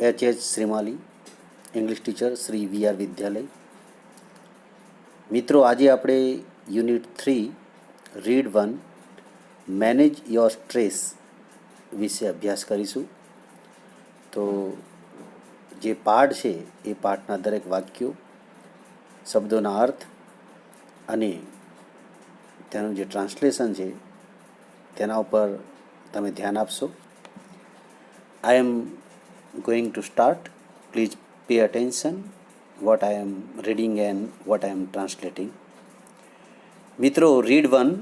H.H. Shrimali, English teacher, Shri વી.આર. વિદ્યાલય. મિત્રો, આજે આપણે unit 3 read 1 manage your stress વિશે અભ્યાસ કરીશું. તો જે પાઠ છે એ પાઠના દરેક વાક્યો, શબ્દોના અર્થ અને તેનું જે ટ્રાન્સલેશન છે તેના ઉપર તમે ધ્યાન આપશો. I am going to start. Please pay attention what I am reading and what I am translating. મિત્રો, રીડ 1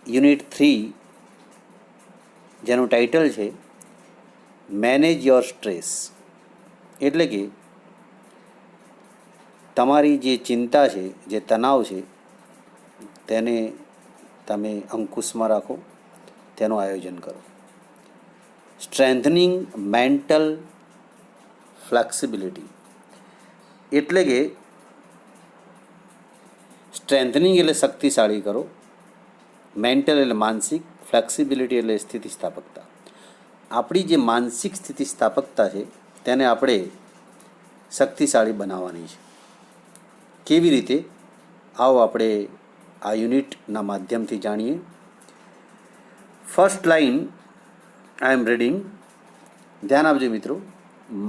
યુનિટ 3 જેનું ટાઇટલ છે મેનેજ યોર સ્ટ્રેસ, એટલે કે તમારી જે ચિંતા છે, જે તણાવ છે તેને તમે અંકુશમાં રાખો, તેનું આયોજન કરો. સ્ટ્રેન્થનિંગ મેન્ટલ ફ્લેક્સિબિલિટી, એટલે કે સ્ટ્રેન્થનિંગ એટલે શક્તિશાળી કરો, મેન્ટલ એટલે માનસિક, ફ્લેક્સિબિલિટી એટલે સ્થિતિસ્થાપકતા. આપણી જે માનસિક સ્થિતિસ્થાપકતા છે તેને આપણે શક્તિશાળી બનાવવાની છે. કેવી રીતે? આવો આપણે આ યુનિટના માધ્યમથી જાણીએ. First line I am reading. ધ્યાન આપજો મિત્રો.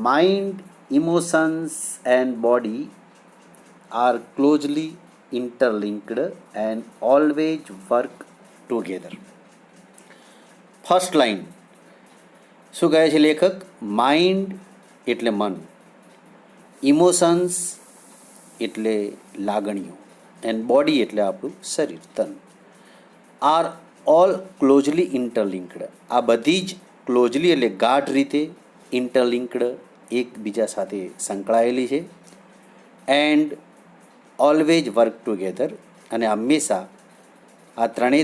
Mind, emotions and body are closely interlinked and always work together. First line શું કહે છે લેખક? માઇન્ડ એટલે મન, ઇમોશન્સ એટલે લાગણીઓ, એન્ડ બોડી એટલે આપણું શરીર, તન, આર ઓલ ક્લોઝલી ઇન્ટરલિંક્ડ. આ બધી જ ક્લોઝલી એટલે ગાઢ રીતે ઇન્ટરલિંક્ડ, એકબીજા સાથે સંકળાયેલી છે. એન્ડ ઓલવેઝ વર્ક ટુગેધર, અને હંમેશા આ ત્રણે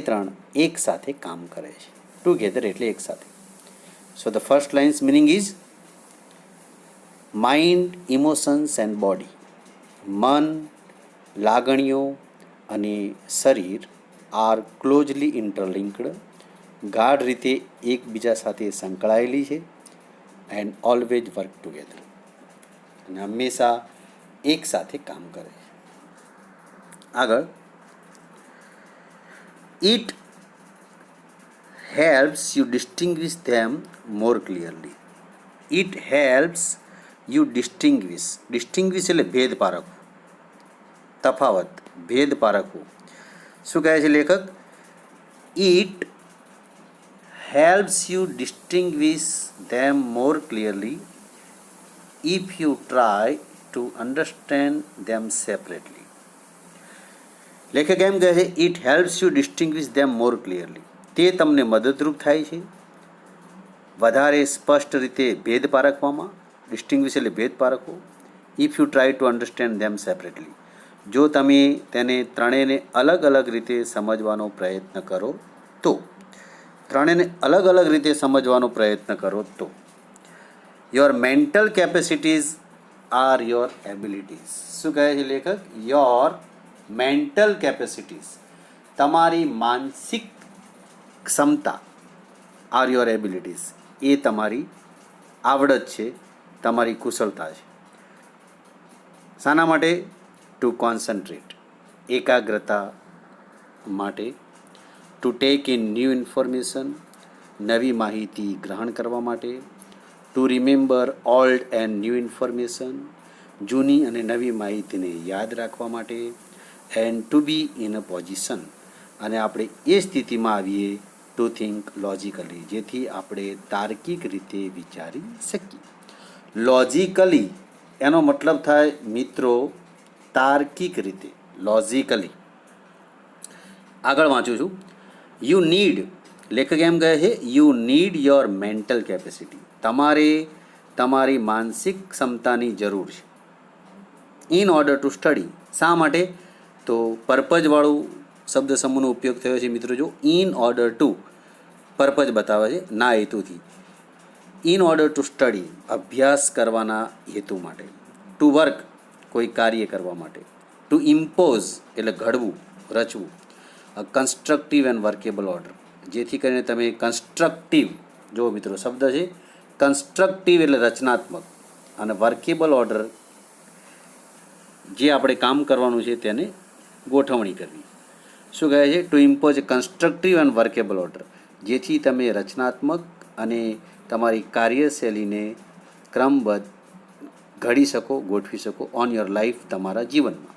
એક સાથે કામ કરે છે. ટુગેધર એટલે એક સાથે. So the first lines meaning is mind, emotions and body. મન, લાગણીઓ અને શરીર આર ક્લોઝલી ઇન્ટરલિંક્ડ, ગાઢ રીતે એકબીજા સાથે સંકળાયેલી છે. એન્ડ ઓલવેઝ વર્ક ટુગેધર, અને હંમેશા એક સાથે કામ કરે છે. આગળ, it helps you distinguish them more clearly. It helps you distinguish. Distinguish એટલે ભેદ પારખવું, તફાવત, ભેદ પારખવું. શું કહે છે લેખક? It helps you distinguish them more clearly if you try to understand them separately. લેખક એમ કહે છે, it helps you distinguish them more clearly. તે તમને મદદરૂપ થાય છે વધારે સ્પષ્ટ રીતે ભેદ પારખવામાં. ડિસ્ટિંગ્વિશ એટલે ભેદ પારખવો. If you try to understand them separately, જો તમે તેને ત્રણેયને અલગ અલગ રીતે સમજવાનો પ્રયત્ન કરો તો. ત્રણેયને અલગ અલગ રીતે સમજવાનો પ્રયત્ન કરો તો. Your mental capacities are your abilities. શું કહે છે લેખક? યોર મેન્ટલ કેપેસિટીઝ, તમારી માનસિક ક્ષમતા, આર યોર એબિલિટીઝ, એ તમારી આવડત છે, તમારી કુશળતા છે. શાના માટે? ટુ કોન્સન્ટ્રેટ, એકાગ્રતા માટે. To take in new information, નવી માહિતી ગ્રહણ કરવા માટે. To remember old and new information, જૂની અને નવી માહિતીને યાદ રાખવા માટે. And to be in a position, અને આપણે એ સ્થિતિમાં આવીએ ટુ થિંક લોજિકલી, જેથી આપણે તાર્કિક રીતે વિચારી શકીએ. લોજિકલી એનો મતલબ થાય મિત્રો તાર્કિક રીતે, લોજિકલી. આગળ વાંચું છું. યુ નીડ, લેખક એમ કહે છે, you need your mental capacity. તમારે તમારી માનસિક ક્ષમતાની જરૂર છે. In order to study. શા માટે? તો પર્પઝવાળું શબ્દ સમૂહનો ઉપયોગ થયો છે મિત્રો. જો ઇન ઓર્ડર ટુ, પર્પઝ બતાવે છે, ના હેતુથી. ઇન ઓર્ડર ટુ સ્ટડી, અભ્યાસ કરવાના હેતુ માટે. ટુ વર્ક, કોઈ કાર્ય કરવા માટે. ટુ ઇમ્પોઝ એટલે ઘડવું, રચવું. કન્સ્ટ્રક્ટિવ એન્ડ વર્કેબલ ઓર્ડર, જેથી કરીને તમે કન્સ્ટ્રક્ટિવ, જો મિત્રો શબ્દ છે કન્સ્ટ્રક્ટિવ એટલે રચનાત્મક, અને વર્કેબલ ઓર્ડર જે આપણે કામ કરવાનું છે તેને ગોઠવણી કરવી. શું કહે છે? To impose constructive and workable order, જેથી તમે રચનાત્મક અને તમારી કાર્યશૈલીને ક્રમબદ્ધ ઘડી શકો, ગોઠવી શકો ઓન યોર લાઈફ, તમારા જીવનમાં.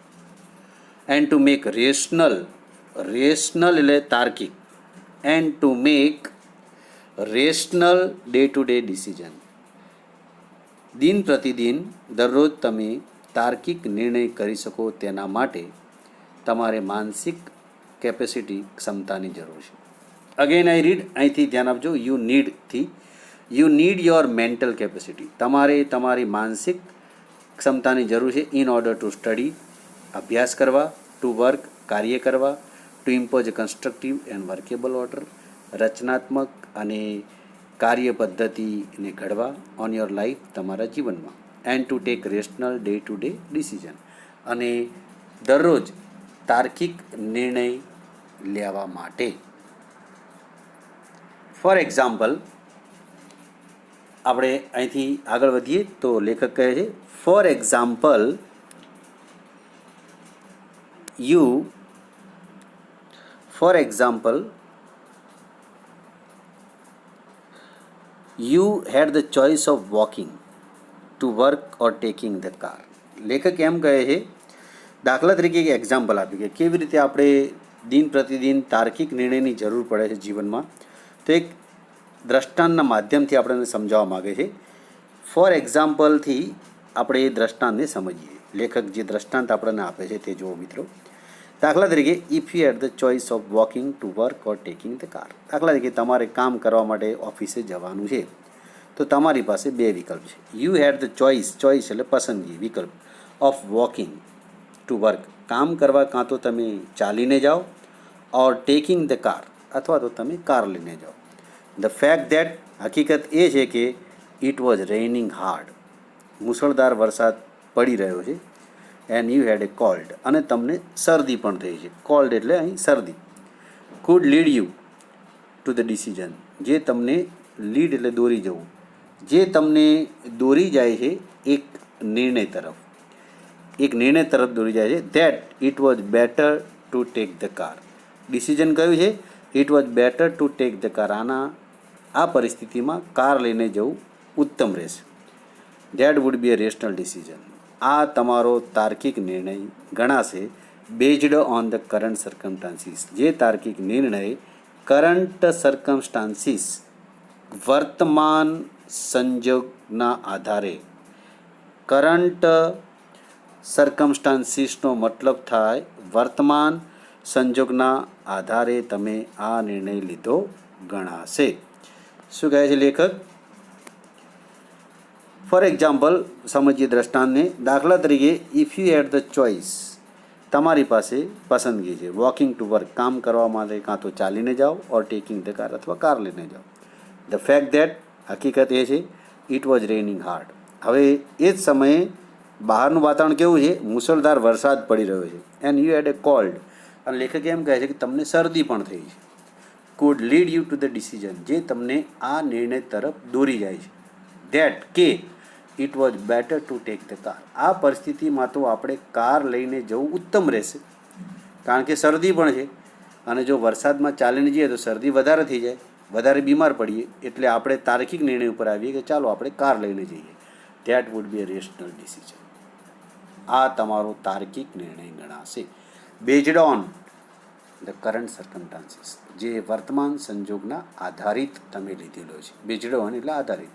એન્ડ ટુ મેક રેશનલ એટલે તાર્કિક, and to make rational day to day decision, દિન પ્રતિદિન દરરોજ તમે તાર્કિક નિર્ણય કરી શકો તેના માટે તમારે માનસિક કેપેસિટી, ક્ષમતાની જરૂર છે. અગેન આઈ રીડ, અહીંથી ધ્યાન આપજો. You need your mental capacity, તમારે તમારી માનસિક ક્ષમતાની જરૂર છે. ઇન ઓર્ડર ટુ સ્ટડી, અભ્યાસ કરવા, ટુ વર્ક, કાર્ય કરવા, to impose constructive and workable order, રચનાત્મક અને કાર્ય પદ્ધતિને ઘડવા ઓન યોર લાઈફ, તમારા જીવનમાં. And to take rational day to day decision, અને દરરોજ તાર્કિક નિર્ણય લેવા માટે. ફોર એક્ઝામ્પલ, આપણે અહીંથી આગળ વધીએ તો લેખક કહે છે, for example you had the choice of walking to work or taking the car. લેખક એમ કહે છે, દાખલા તરીકે એક એક્ઝામ્પલ આપ્યું કે કેવી રીતે આપણે દિન પ્રતિદિન તાર્કિક નિર્ણયની જરૂર પડે છે જીવનમાં. તો એક દ્રષ્ટાંતના માધ્યમથી આપણને સમજાવવા માગે છે. ફોર એક્ઝામ્પલથી આપણે એ દ્રષ્ટાંતને સમજીએ. લેખક જે દ્રષ્ટાંત આપણને આપે છે તે જુઓ મિત્રો. દાખલા તરીકે, if you had the choice of walking to work or taking the car. દાખલા તરીકે તમારે કામ કરવા માટે ઓફિસે જવાનું છે, તો તમારી પાસે બે વિકલ્પ છે. યુ હેડ ધ ચોઇસ એટલે પસંદગી, વિકલ્પ, ઓફ વોકિંગ ટુ વર્ક, કામ કરવા કાં તો તમે ચાલીને જાઓ, ઓર ટેકિંગ ધ કાર, અથવા તો તમે કાર લઈને જાઓ. ધ ફેક્ટ દેટ, હકીકત એ છે કે ઇટ વોઝ રેઇનિંગ હાર્ડ, મુસળધાર વરસાદ પડી રહ્યો છે. And you had A cold, અને તમને શરદી પણ થઈ છે. કોલ્ડ એટલે અહીં શરદી. Food lead you to the decision, જે તમને લીડ એટલે દોરી જવું, જે તમને દોરી જાય છે એક નિર્ણય તરફ દોરી જાય છે. That it was better to take the car. Decision કયું છે? It was better to take the car. આ પરિસ્થિતિમાં કાર લઈને જવું ઉત્તમ રહેશે. That would be a rational decision. આ તમારો તાર્કિક નિર્ણય ગણાશે. Based on the current circumstances, જે તાર્કિક નિર્ણય કરંટ સર્કમસ્ટાન્સીસ, વર્તમાન સંજોગના આધારે. કરંટ સર્કમસ્ટાન્સીસનો મતલબ થાય વર્તમાન સંજોગના આધારે તમે આ નિર્ણય લીધો ગણાશે. શું કહે છે લેખક? ફોર એક્ઝામ્પલ, સમજીએ દ્રષ્ટાંતને. દાખલા તરીકે, if you had the choice, તમારી પાસે પસંદગી છે. વોકિંગ ટુ વર્ક, કામ કરવા માટે કાં તો ચાલીને જાઓ, ઓર ટેકિંગ ધ કાર, અથવા કાર લઈને જાઓ. ધ ફેક્ટ દેટ, હકીકત એ છે, ઇટ વોઝ રેઇનિંગ હાર્ડ. હવે એ જ સમયે બહારનું વાતાવરણ કેવું છે? મુસળધાર વરસાદ પડી રહ્યો છે. And you had A cold, અને લેખક એમ કહે છે કે તમને શરદી પણ થઈ છે. Food lead you to the decision, જે તમને આ નિર્ણય તરફ દોરી જાય છે. ધેટ, કે it was better to take the car. આ પરિસ્થિતિમાં તો આપણે કાર લઈને જવું ઉત્તમ રહેશે, કારણ કે શરદી પણ છે, અને જો વરસાદમાં ચાલીને જઈએ તો શરદી વધારે થઈ જાય, વધારે બીમાર પડીએ. એટલે આપણે તાર્કિક નિર્ણય ઉપર આવીએ કે ચાલો આપણે કાર લઈને જઈએ. That would be a rational decision. આ તમારો તાર્કિક નિર્ણય ગણાશે. Based on the current circumstances, જે વર્તમાન સંજોગના આધારિત તમે લીધેલો છે. બેઝડ ઓન એટલે આધારિત,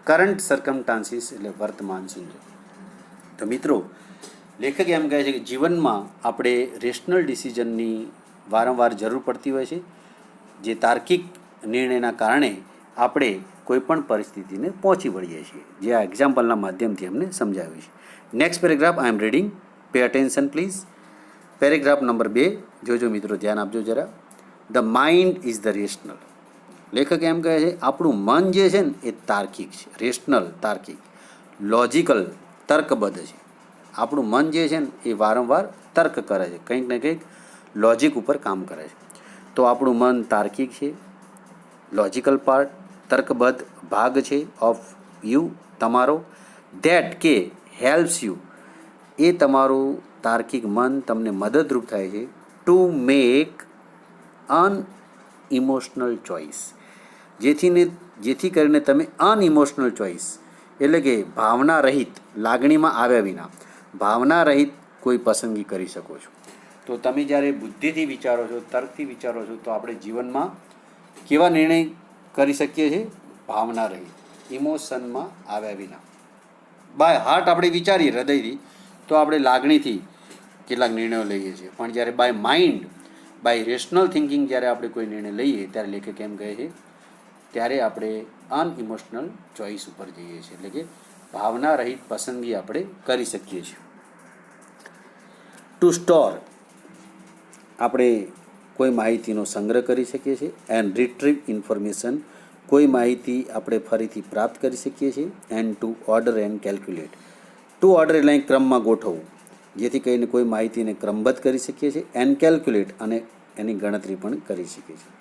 કરંટ સર્કમસ્ટાન્સીસ એટલે વર્તમાન સંજોગ. તો મિત્રો, લેખક એમ કહે છે કે જીવનમાં આપણે રેશનલ ડિસિઝનની વારંવાર જરૂર પડતી હોય છે, જે તાર્કિક નિર્ણયના કારણે આપણે કોઈપણ પરિસ્થિતિને પહોંચી વળીએ છીએ, જે આ એક્ઝામ્પલના માધ્યમથી અમને સમજાવ્યું છે. Next paragraph I am reading, pay attention please. Paragraph number 2 જોજો મિત્રો, ધ્યાન આપજો જરા. The mind is the rational. લેખક એમ કહે છે આપણું મન જે છે ને એ તાર્કિક છે. રેશનલ તાર્કિક, લોજિકલ તર્કબદ્ધ છે. આપણું મન જે છે ને એ વારંવાર તર્ક કરે છે, કંઈક ને કંઈક લોજિક ઉપર કામ કરે છે. તો આપણું મન તાર્કિક છે, લોજિકલ પાર્ટ, તર્કબદ્ધ ભાગ છે ઓફ યુ, તમારો. ધેટ કે હેલ્પ્સ યુ, એ તમારું તાર્કિક મન તમને મદદરૂપ થાય છે ટુ મેક અનઇમોશનલ ચોઇસ, જેથી કરીને તમે અનઇમોશનલ ચોઇસ એટલે કે ભાવના રહિત, લાગણીમાં આવ્યા વિના ભાવના રહિત કોઈ પસંદગી કરી શકો છો. તો તમે જ્યારે બુદ્ધિથી વિચારો છો, તર્કથી વિચારો છો, તો આપણે જીવનમાં કેવા નિર્ણય કરી શકીએ છીએ? ભાવના રહિત, ઇમોશનમાં આવ્યા વિના. બાય હાર્ટ આપણે વિચારીએ હૃદયથી, તો આપણે લાગણીથી કેટલાક નિર્ણયો લઈએ છીએ. પણ જ્યારે by mind, by rational thinking જ્યારે આપણે કોઈ નિર્ણય લઈએ, ત્યારે લેખક એમ કહે છે ત્યારે આપણે અનઇમોશનલ ચોઇસ ઉપર જઈએ છીએ, એટલે કે ભાવના રહિત પસંદગી આપણે કરી શકીએ છીએ. ટુ સ્ટોર, આપણે કોઈ માહિતીનો સંગ્રહ કરી શકીએ છીએ. એન્ડ રિટ્રીવ ઇન્ફોર્મેશન, કોઈ માહિતી આપણે ફરીથી પ્રાપ્ત કરી શકીએ છીએ. And two order and calculate, two order એટલે ક્રમમાં ગોઠવવું, જેથી કરીને કોઈ માહિતીને ક્રમબદ્ધ કરી શકીએ છીએ. એન્ડ કેલ્ક્યુલેટ, અને એની ગણતરી પણ કરી શકીએ છીએ.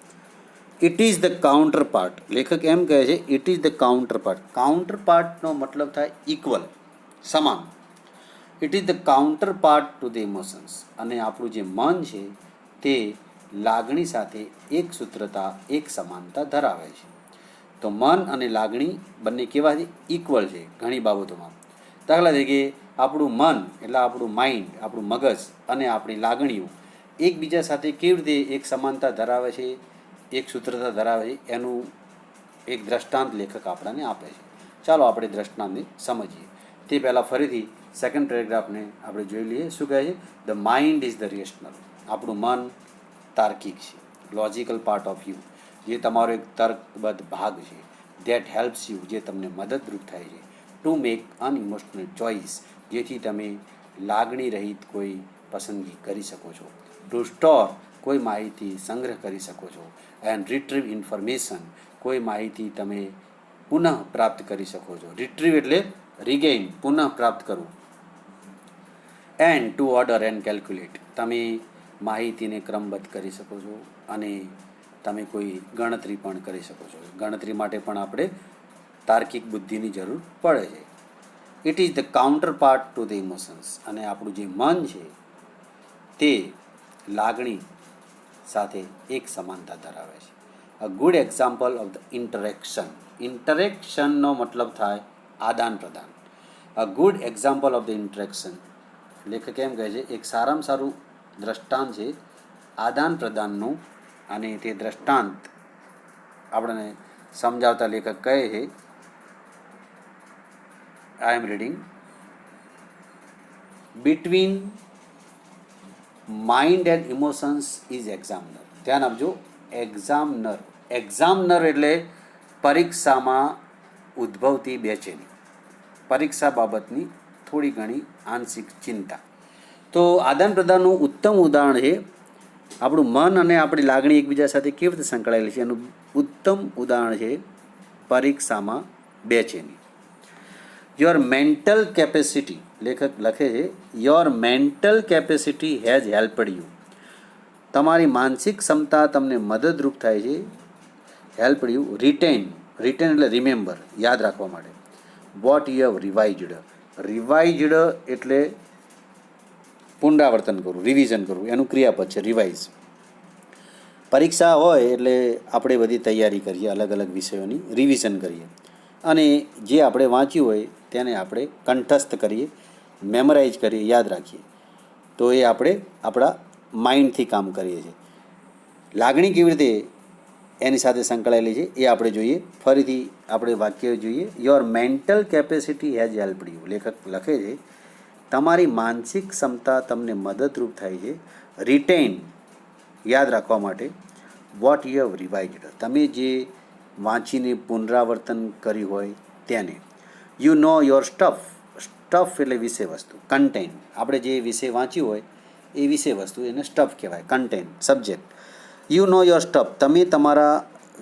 It is the counterpart, લેખક એમ કહે છે it is the counterpart. કાઉન્ટર પાર્ટનો મતલબ થાય ઇક્વલ, સમાન. It is the counterpart to the emotions, અને આપણું જે મન છે તે લાગણી સાથે એક સૂત્રતા, એક સમાનતા ધરાવે છે. તો મન અને લાગણી બંને કેવા છે? ઇક્વલ છે ઘણી બાબતોમાં. દાખલા તરીકે આપણું મન એટલે આપણું માઇન્ડ, આપણું મગજ અને આપણી લાગણીઓ એકબીજા સાથે કેવી રીતે એક સમાનતા ધરાવે છે, એક સૂત્રતા ધરાવે છે, એનું એક દ્રષ્ટાંત લેખક આપણને આપે છે. ચાલો આપણે દ્રષ્ટાંતને સમજીએ. તે પહેલાં ફરીથી સેકન્ડ પેરેગ્રાફને આપણે જોઈ લઈએ. શું કહે છે? The mind is the rational, આપણું મન તાર્કિક છે, લોજિકલ પાર્ટ ઓફ યુ, જે તમારો એક તર્કબદ્ધ ભાગ છે. ધેટ હેલ્પ્સ યુ, જે તમને મદદરૂપ થાય છે. ટુ મેક અનઇમોશનલ ચોઇસ, જેથી તમે લાગણી રહિત કોઈ પસંદગી કરી શકો છો. ટુ સ્ટોર, કોઈ માહિતી સંગ્રહ કરી શકો છો. એન્ડ રિટ્રીવ ઇન્ફોર્મેશન, કોઈ માહિતી તમે પુનઃ પ્રાપ્ત કરી શકો છો. રિટ્રીવ એટલે રિગેઇન, પુનઃ પ્રાપ્ત કરવું. And two order and calculate, તમે માહિતીને ક્રમબદ્ધ કરી શકો છો અને તમે કોઈ ગણતરી પણ કરી શકો છો. ગણતરી માટે પણ આપણે તાર્કિક બુદ્ધિની જરૂર પડે છે. It is the counterpart to the emotions, અને આપણું જે મન છે તે લાગણી સાથે એક સમાનતા ધરાવે છે. A good example of the interaction, ઇન્ટરેક્શનનો મતલબ થાય આદાન પ્રદાન. A good example of the interaction, લેખક એમ કહે છે એક સારામાં સારું દ્રષ્ટાંત છે આદાન પ્રદાનનું, અને તે દ્રષ્ટાંત આપણને સમજાવતા લેખક કહે છે, I am reading, between mind and emotions is examiner. ધ્યાન આપજો, એક્ઝામનર. એક્ઝામનર એટલે પરીક્ષામાં ઉદ્ભવતી બેચેની, પરીક્ષા બાબતની થોડી ઘણી આંશિક ચિંતા. તો આદાન પ્રદાનનું ઉત્તમ ઉદાહરણ છે આપણું મન અને આપણી લાગણી એકબીજા સાથે કેવી રીતે સંકળાયેલી છે એનું ઉત્તમ ઉદાહરણ છે પરીક્ષામાં બેચેની. યોર મેન્ટલ કેપેસિટી, લેખક લખે છે your mental capacity has helped you, તમારી માનસિક ક્ષમતા તમને મદદરૂપ થાય છે. હેલ્પડ યુ રિટેન, રિટેન એટલે રિમેમ્બર, યાદ રાખવા માટે. What you have revised, revised એટલે પુનરાવર્તન કરવું, રિવિઝન કરવું, એનું ક્રિયાપદ છે રિવાઇઝ. પરીક્ષા હોય એટલે આપણે બધી તૈયારી કરીએ, અલગ અલગ વિષયોની રિવિઝન કરીએ, અને જે આપણે વાંચ્યું હોય તેને આપણે કંઠસ્થ કરીએ, મેમરાઇઝ કરીએ, યાદ રાખીએ. તો એ આપણે આપણા માઇન્ડથી કામ કરીએ છીએ. લાગણી કેવી રીતે એની સાથે સંકળાયેલી છે એ આપણે જોઈએ. ફરીથી આપણે વાક્ય જોઈએ. Your mental capacity has helped you, લેખક લખે છે તમારી માનસિક ક્ષમતા તમને મદદરૂપ થાય છે. રિટેન, યાદ રાખવા માટે. વોટ યુ હેવ રિવાઇઝડ, તમે જે વાંચીને પુનરાવર્તન કર્યું હોય તેને. You know your stuff, stuff એટલે વિષય વસ્તુ. કન્ટેન, આપણે જે વિષય વાંચ્યું હોય એ વિષય વસ્તુ, એને સ્ટફ કહેવાય. Content subject. You know your stuff, તમે તમારા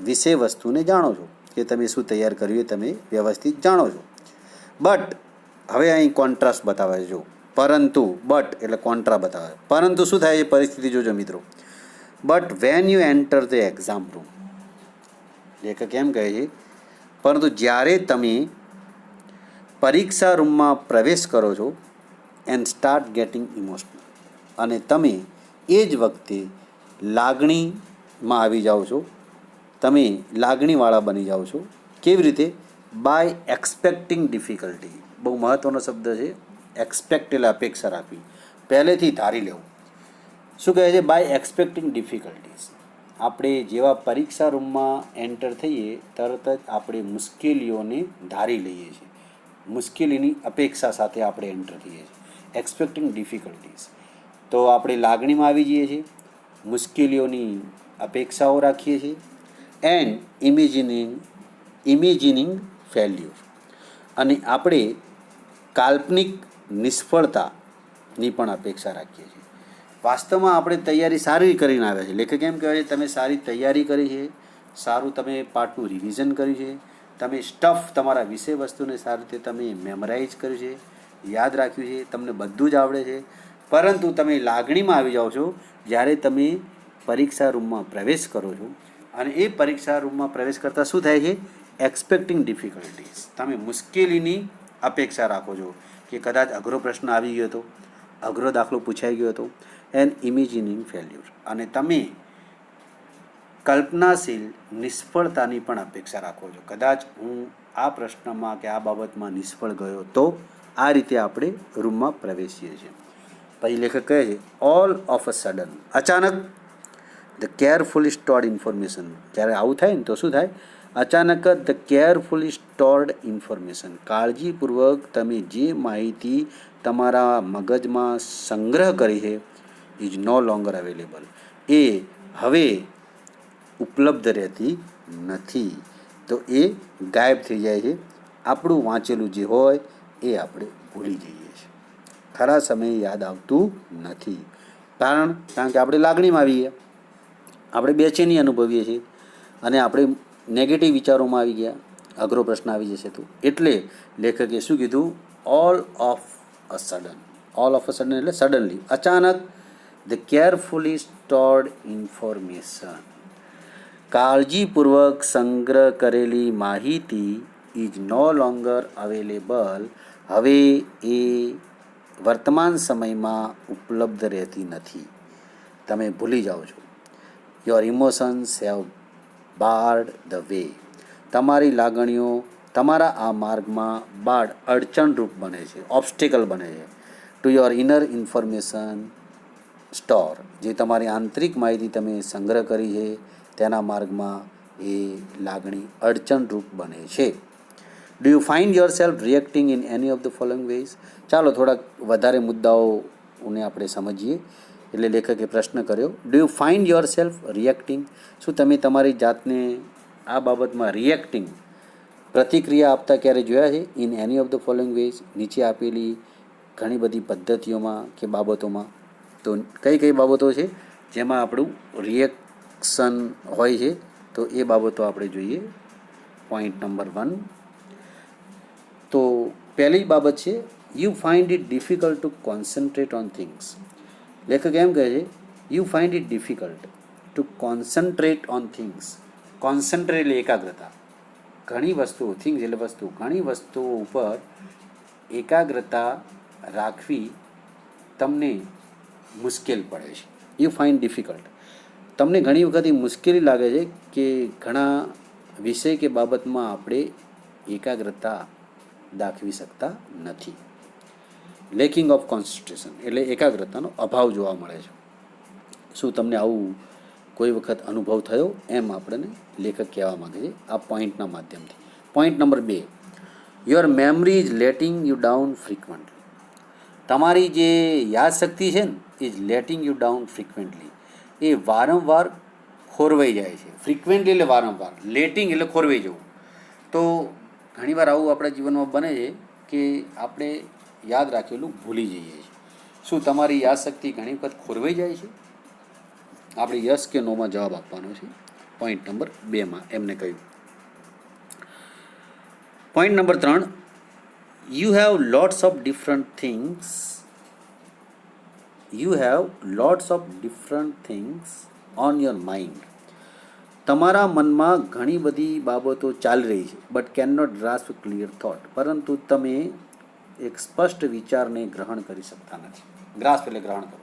વિષય વસ્તુને જાણો છો, કે તમે શું તૈયાર કર્યું એ તમે વ્યવસ્થિત જાણો છો. બટ હવે અહીં કોન્ટ્રાસ્ટ બતાવે છે જો, પરંતુ, બટ એટલે કોન્ટ્રા બતાવે. પરંતુ શું થાય છે પરિસ્થિતિ જોજો મિત્રો. But when you enter the exam room, લેખક એમ કહે છે પરંતુ જ્યારે તમે પરીક્ષા રૂમમાં પ્રવેશ કરો છો એન્ડ સ્ટાર્ટ ગેટિંગ ઇમોશનલ, અને તમે એ જ વખતે લાગણીમાં આવી જાઓ છો, તમે લાગણીવાળા બની જાઓ છો. કેવી રીતે? By expecting difficulty. બહુ મહત્ત્વનો શબ્દ છે. એક્સપેક્ટ એટલે અપેક્ષા રાખવી, પહેલેથી ધારી લેવું. શું કહે છે? By expecting difficulties. આપણે જેવા પરીક્ષા રૂમમાં એન્ટર થઈએ તરત જ આપણે મુશ્કેલીઓને ધારી લઈએ છીએ, મુશ્કેલીની અપેક્ષા સાથે આપણે એન્ટર થઈએ છીએ. Expecting difficulties. તો આપણે લાગણીમાં આવી જઈએ છીએ, મુશ્કેલીઓની અપેક્ષાઓ રાખીએ છીએ. એન્ડ ઇમેજિનિંગ ફેલ્યુર, અને આપણે કાલ્પનિક નિષ્ફળતાની પણ અપેક્ષા રાખીએ છીએ. વાસ્તવમાં આપણે તૈયારી સારી કરીને આવ્યા છે. લેખક એમ કહેવાય છે તમે સારી તૈયારી કરી છે, સારું તમે પાઠનું રિવિઝન કર્યું છે, તમે સ્ટફ તમારા વિષય વસ્તુને સારી રીતે તમે મેમરાઇઝ કર્યું છે, યાદ રાખ્યું છે, તમને બધું જ આવડે છે. પરંતુ તમે લાગણીમાં આવી જાઓ છો જ્યારે તમે પરીક્ષા રૂમમાં પ્રવેશ કરો છો. અને એ પરીક્ષા રૂમમાં પ્રવેશ કરતાં શું થાય છે? Expecting difficulties. તમે મુશ્કેલીની અપેક્ષા રાખો છો કે કદાચ અઘરો પ્રશ્ન આવી ગયો હતો, અઘરો દાખલો પૂછાઈ ગયો હતો. એન્ડ ઇમેજિનિંગ ફેલ્યુર, અને તમે કલ્પનાશીલ નિષ્ફળતાની પણ અપેક્ષા રાખો છો. કદાચ હું આ પ્રશ્નમાં કે આ બાબતમાં નિષ્ફળ ગયો તો. આ રીતે આપણે રૂમમાં પ્રવેશીએ છીએ. પછી લેખક કહે છે ઓલ ઓફ અ સડન, અચાનક ધ કેરફુલી સ્ટોર્ડ ઇન્ફોર્મેશન. જ્યારે આવું થાય ને તો શું થાય? અચાનક જ ધ કેરફુલી સ્ટોર્ડ ઇન્ફોર્મેશન, કાળજીપૂર્વક તમે જે માહિતી તમારા મગજમાં સંગ્રહ કરી છે ઇઝ નો લોંગર અવેલેબલ, એ હવે ઉપલબ્ધ રહેતી નથી. તો એ ગાયબ થઈ જાય છે. આપણું વાંચેલું જે હોય એ આપણે ભૂલી જઈએ છીએ. ખરા સમયે યાદ આવતું નથી. કારણ કે આપણે લાગણીમાં આવીએ, આપણે બેચેની અનુભવીએ છીએ, અને આપણે નેગેટિવ વિચારોમાં આવી ગયા. અઘરો પ્રશ્ન આવી જશે તો. એટલે લેખકે શું કીધું? All of a sudden. All of a sudden એટલે સડનલી, અચાનક. ધ કેરફુલી સ્ટોર્ડ ઇન્ફોર્મેશન, કાળજીપૂર્વક સંગ્રહ કરેલી માહિતી ઇઝ નો લોંગર અવેલેબલ, હવે એ વર્તમાન સમયમાં ઉપલબ્ધ રહેતી નથી. તમે ભૂલી જાઓ છો. Your emotions have barred the way, તમારી લાગણીઓ તમારા આ માર્ગમાં અડચણરૂપ બને છે, ઓબ્સ્ટેકલ બને છે. To your inner information store, જે તમારી આંતરિક માહિતી તમે સંગ્રહ કરી છે તેના માર્ગમાં એ લાગણી અડચણરૂપ બને છે. Do you find yourself reacting in any of the following ways? ચાલો થોડાક વધારે મુદ્દાઓને આપણે સમજીએ. એટલે લેખકે પ્રશ્ન કર્યો, do you find yourself reacting? શું તમે તમારી જાતને આ બાબતમાં રિએક્ટિંગ, પ્રતિક્રિયા આપતા ક્યારે જોયા છે? In any of the following ways, નીચે આપેલી ઘણી બધી પદ્ધતિઓમાં કે બાબતોમાં. તો કઈ કઈ બાબતો છે જેમાં આપણું રિએક્શન હોય છે? તો એ બાબતો આપણે જોઈએ. Point number 1. તો પહેલી બાબત છે you find it difficult to concentrate on things. લેખક એમ કહે છે you find it difficult to concentrate on things. Concentrate એટલે એકાગ્રતા. ઘણી વસ્તુઓ, થિંગ્સ એટલે વસ્તુ, ઘણી વસ્તુઓ ઉપર એકાગ્રતા રાખવી તમને મુશ્કેલ પડે છે. યુ ફાઇન્ડ ડિફિકલ્ટ, તમને ઘણી વખત એ મુશ્કેલી લાગે છે કે ઘણા વિષય કે બાબતમાં આપણે એકાગ્રતા દાખવી શકતા નથી. લેકિંગ ઓફ કોન્સન્ટ્રેશન એટલે એકાગ્રતાનો અભાવ જોવા મળે છે. શું તમને આવું કોઈ વખત અનુભવ થયો? એમ આપણને લેખક કહેવા માગે છે આ પોઈન્ટના માધ્યમથી. Point number 2, your memory is letting you down frequently. તમારી જે યાદશક્તિ છે ને is letting you down frequently, એ વારંવાર ખોરવાઈ જાય છે. ફ્રિકવન્ટલી એટલે વારંવાર, લેટિંગ એટલે ખોરવાઈ જવું. તો ઘણીવાર આવું આપણા જીવનમાં બને છે કે આપણે યાદ રાખેલું ભૂલી જઈએ છીએ. શું તમારી યાદશક્તિ ઘણી વખત ખોરવાઈ જાય છે? આપણે યસ કે નોમાં જવાબ આપવાનો છે. પોઈન્ટ નંબર 2માં એમને કહ્યું. Point number 3, you have lots of different things on your mind. તમારા મનમાં ઘણી બધી બાબતો ચાલી રહી છે, but cannot grasp clear thought, પરંતુ તમે એક સ્પષ્ટ વિચારને ગ્રહણ કરી શકતા નથી. ગ્રાસ્પ એટલે ગ્રહણ કરો.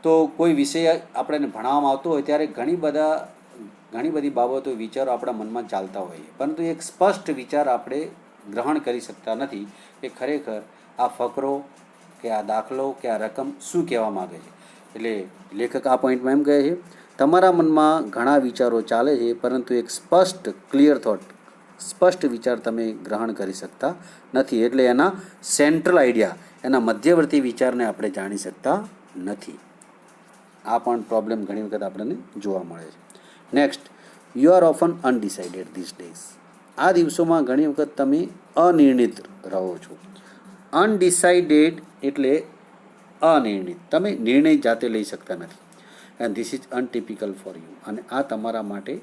તો કોઈ વિષય આપણને ભણાવવામાં આવતો હોય ત્યારે ઘણી બધી બાબતો, વિચારો આપણા મનમાં ચાલતા હોય છે, પરંતુ એક સ્પષ્ટ વિચાર આપણે ગ્રહણ કરી શકતા નથી કે ખરેખર આ ફકરો કે આ દાખલો કે આ રકમ શું કહેવા માગે છે. એટલે લેખક આ પોઈન્ટમાં એમ કહે છે, તમારા મનમાં ઘણા વિચારો ચાલે છે, પરંતુ એક સ્પષ્ટ ક્લિયર થોટ, સ્પષ્ટ વિચાર તમે ગ્રહણ કરી શકતા નથી. એટલે એના સેન્ટ્રલ આઈડિયા, એના મધ્યવર્તી વિચારને આપણે જાણી શકતા નથી. આ પણ પ્રોબ્લેમ ઘણી વખત આપણને જોવા મળે છે. Next, you are often undecided this days. આ દિવસોમાં ઘણી વખત તમે અનિર્ણિત રહો છો. અનડિસાઇડેડ એટલે અનિર્ણિત, તમે નિર્ણય જાતે લઈ શકતા નથી. And this is untypical for you, અને આ તમારા માટે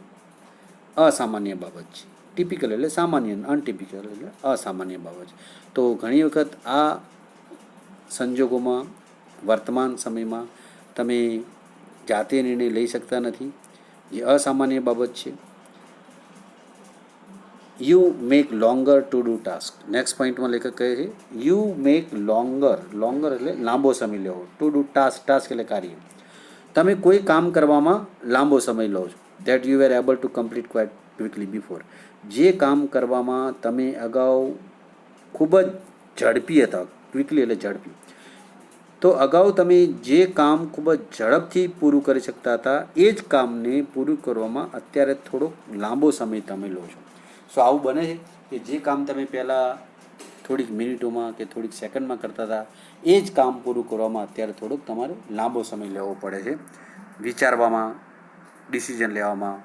અસામાન્ય બાબત છે. ટિપિકલ એટલે સામાન્ય, અનટિપિકલ એટલે અસામાન્ય બાબત છે. તો ઘણી વખત આ સંજોગોમાં, વર્તમાન સમયમાં તમે જાતે નિર્ણય લઈ શકતા નથી, જે અસામાન્ય બાબત છે. You make longer to do task. Next પોઈન્ટમાં લેખક કહે છે, યુ મેક લોંગર એટલે લાંબો સમય લેવો, ટુ ડુ ટાસ્ક એટલે કાર્ય. તમે કોઈ કામ કરવામાં લાંબો સમય લો છો. That you wear able to complete quite quickly before. જે કામ કરવામાં તમે અગાઉ ખૂબ જ ઝડપી હતા, ક્વિકલી એટલે ઝડપી, તો અગાઉ તમે જે કામ ખૂબ જ ઝડપથી પૂરું કરી શકતા હતા, એ જ કામને પૂરું કરવામાં અત્યારે થોડોક લાંબો સમય તમે લો છો. સો આવું બને છે કે જે કામ તમે પહેલાં થોડીક મિનિટોમાં કે થોડીક સેકન્ડમાં કરતા હતા, એ જ કામ પૂરું કરવામાં અત્યારે થોડોક તમારે લાંબો સમય લેવો પડે છે. વિચારવામાં, ડિસિઝન લેવામાં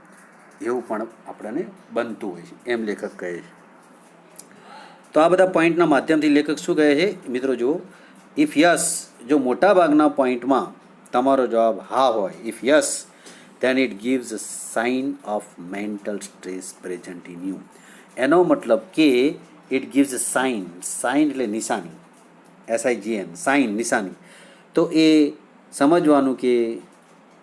એવું પણ આપણને બનતું હોય છે, એમ લેખક કહે છે. તો આ બધા પોઈન્ટના માધ્યમથી લેખક શું કહે છે મિત્રો? જુઓ, ઇફ યસ, જો મોટાભાગના પોઈન્ટમાં તમારો જવાબ હા હોય, if yes, then it gives a sign of mental stress present in you. એનો મતલબ કે it gives a sign, sign એટલે નિશાની, SIGN, સાઇન નિશાની. તો એ સમજવાનું કે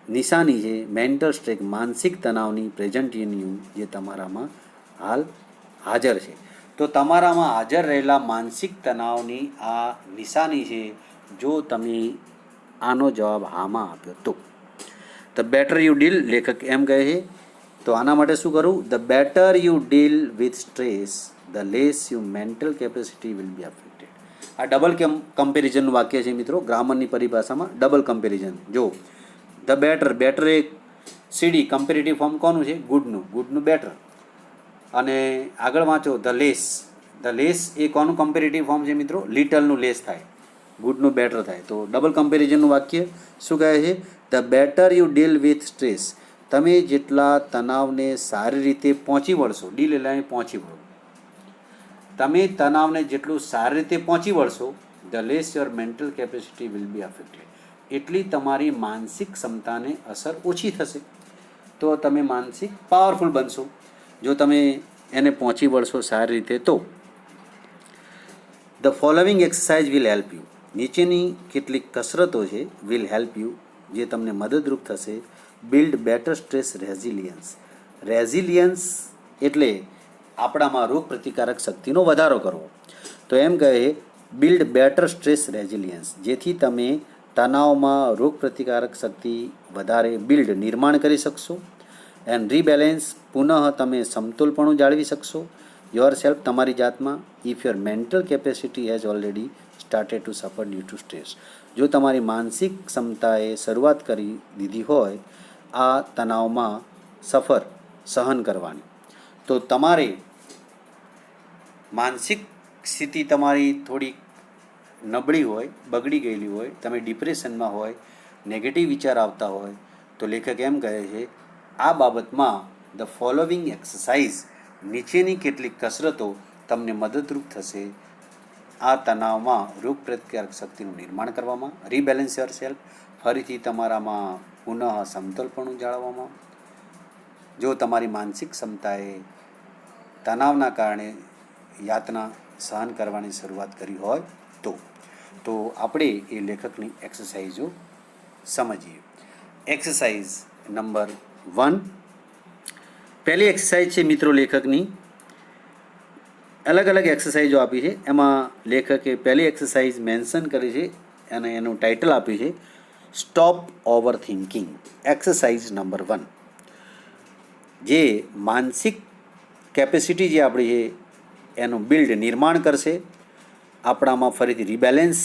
નિશાની છે મેન્ટલ સ્ટ્રેસ, માનસિક તણાવની, પ્રેઝન્ટ ઇન યુ, જે તમારામાં હાલ હાજર છે. તો તમારામાં હાજર રહેલા માનસિક તણાવની આ નિશાની છે, જો તમે આનો જવાબ હામાં આપ્યો તો. ધ બેટર યુ ડીલ, લેખક એમ કહે છે, તો આના માટે શું કરવું? The better you deal with stress, the less you mental capacity will be affected. આ ડબલ કમ્પેરિઝનનું વાક્ય છે મિત્રો, ગ્રામરની પરિભાષામાં ડબલ કમ્પેરિઝન. જો ધ બેટર એક સીડી, કમ્પેરેટિવ ફોર્મ કોનું છે? ગુડનું બેટર. અને આગળ વાંચો ધ લેસ એ કોનું કમ્પેરેટિવ ફોર્મ છે મિત્રો? લિટલનું લેસ થાય, ગુડનું બેટર થાય. તો ડબલ કમ્પેરિઝનનું વાક્ય શું કહે છે? The better you deal with stress, તમે જેટલા તણાવને સારી રીતે પહોંચી વળશો, ડીલ એટલે પહોંચી વળો, તમે તણાવને જેટલું સારી રીતે પહોંચી વળશો, the less your mental capacity will be affected, એટલી તમારી માનસિક ક્ષમતાને અસર ઓછી થશે. તો તમે માનસિક પાવરફુલ બનશો જો તમે એને પહોંચી વળશો સારી રીતે. તો the following exercise will help you, નીચેની કેટલીક કસરતો છે, વિલ હેલ્પ યુ, જે તમને મદદરૂપ થશે. બિલ્ડ બેટર સ્ટ્રેસ રેઝિલિયન્સ એટલે આપણામાં રોગ પ્રતિકારક શક્તિનો વધારો કરવો. તો એમ કહે બિલ્ડ બેટર સ્ટ્રેસ રેઝિલિયન્સ, જેથી તમે તણાવમાં રોગ પ્રતિકારક શક્તિ વધારે નિર્માણ કરી શકશો. એન્ડ રીબેલેન્સ, પુનઃ તમે સમતોલપણું જાળવી શકશો યોર સેલ્ફ, તમારી જાતમાં. If your mental capacity has already started to suffer due to stress, જો તમારી માનસિક ક્ષમતાએ શરૂઆત કરી દીધી હોય આ તણાવમાં સહન કરવાની, તો તમારે માનસિક સ્થિતિ તમારી થોડીક નબળી હોય, બગડી ગયેલી હોય, તમે ડિપ્રેશનમાં હોય, નેગેટિવ વિચાર આવતા હોય, તો લેખક એમ કહે છે આ બાબતમાં ધ ફોલોવિંગ એક્સરસાઇઝ, નીચેની કેટલીક કસરતો તમને મદદરૂપ થશે આ તણાવમાં રોગ પ્રતિકારક શક્તિનું નિર્માણ કરવામાં, રીબેલેન્સ યોર સેલ્ફ, ફરીથી તમારામાં પુનઃ સમતોલપણું જાળવવામાં. જો તમારી માનસિક ક્ષમતાએ તણાવના કારણે યાતના સહન કરવાની શરૂઆત કરી હોય તો આપણે એ લેખકની એક્સરસાઇઝો સમજીએ. એક્સરસાઇઝ નંબર 1, પહેલી એક્સરસાઇઝ છે મિત્રો લેખકની, અલગ અલગ એક્સરસાઇઝો આપી છે. એમાં લેખકે પહેલી એક્સરસાઇઝ મેન્શન કરી છે અને એનું ટાઇટલ આપ્યું છે stop over thinking. Exercise number 1, જે માનસિક કેપેસિટી જે આપણી છે એનું નિર્માણ કરશે, આપણામાં ફરીથી રિબેલેન્સ,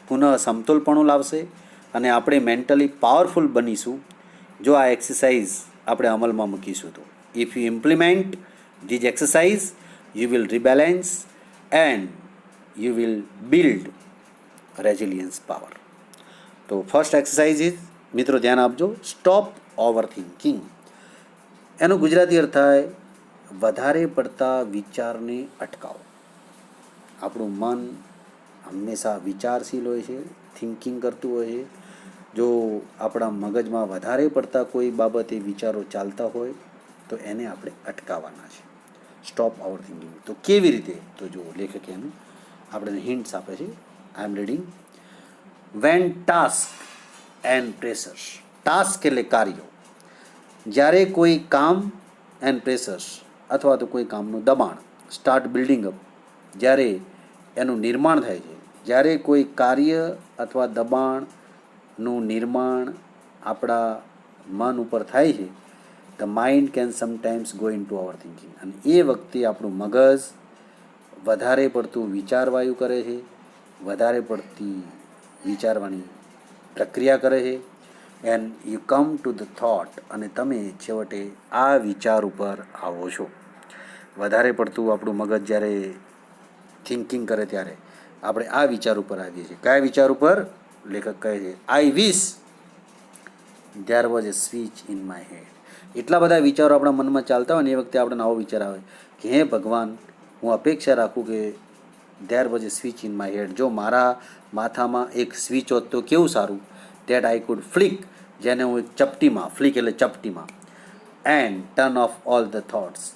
પુનઃ સમતોલપણું લાવશે અને આપણે મેન્ટલી પાવરફુલ બનીશું જો આ એક્સરસાઇઝ આપણે અમલમાં મૂકીશું તો. If you implement these exercise you will rebalance and you will build resilience power. તો ફર્સ્ટ એક્સરસાઇઝ ઇઝ, મિત્રો ધ્યાન આપજો, સ્ટોપ ઓવર થિંકિંગ. એનું ગુજરાતી અર્થ થાય વધારે પડતા વિચારને અટકાવો. આપણું મન હંમેશા વિચારશીલ હોય છે, થિંકિંગ કરતું હોય છે. જો આપણા મગજમાં વધારે પડતા કોઈ બાબતે વિચારો ચાલતા હોય તો એને આપણે અટકાવવાના છે. Stop over thinking. તો કેવી રીતે? તો જો લેખકે એનું આપણને હિન્ટ્સ આપે છે. I am reading. When task and pressures. Task એટલે કાર્યો. જ્યારે કોઈ કામ એન્ડ પ્રેશર્સ અથવા તો કોઈ કામનું દબાણ, સ્ટાર્ટ બિલ્ડિંગ અપ, જ્યારે એનું નિર્માણ થાય છે, જ્યારે કોઈ કાર્ય અથવા દબાણનું નિર્માણ આપણા મન ઉપર થાય છે, the mind can sometimes go in to our thinking. અને એ વખતે આપણું મગજ વધારે પડતું વિચારવાયું કરે છે, વધારે પડતી વિચારવાની પ્રક્રિયા કરે છે. And you come to the thought, અને તમે છેવટે આ વિચાર ઉપર આવો છો. વધારે પડતું આપણું મગજ જ્યારે થિંકિંગ કરે ત્યારે આપણે આ વિચાર ઉપર આવીએ છીએ. કયા વિચાર ઉપર? લેખક કહે છે I wish there was a switch in my head. એટલા બધા વિચારો આપણા મનમાં ચાલતા હોય ને એ વખતે આપણને આવો વિચાર આવે કે હે ભગવાન, હું અપેક્ષા રાખું કે there was a switch in my head. જો મારા માથામાં એક સ્વિચ હોત તો કેવું સારું. દેટ આઈ કુડ ફ્લિક, જેને હું એક ચપટીમાં, ફ્લિક એટલે ચપટીમાં, and turn off all the thoughts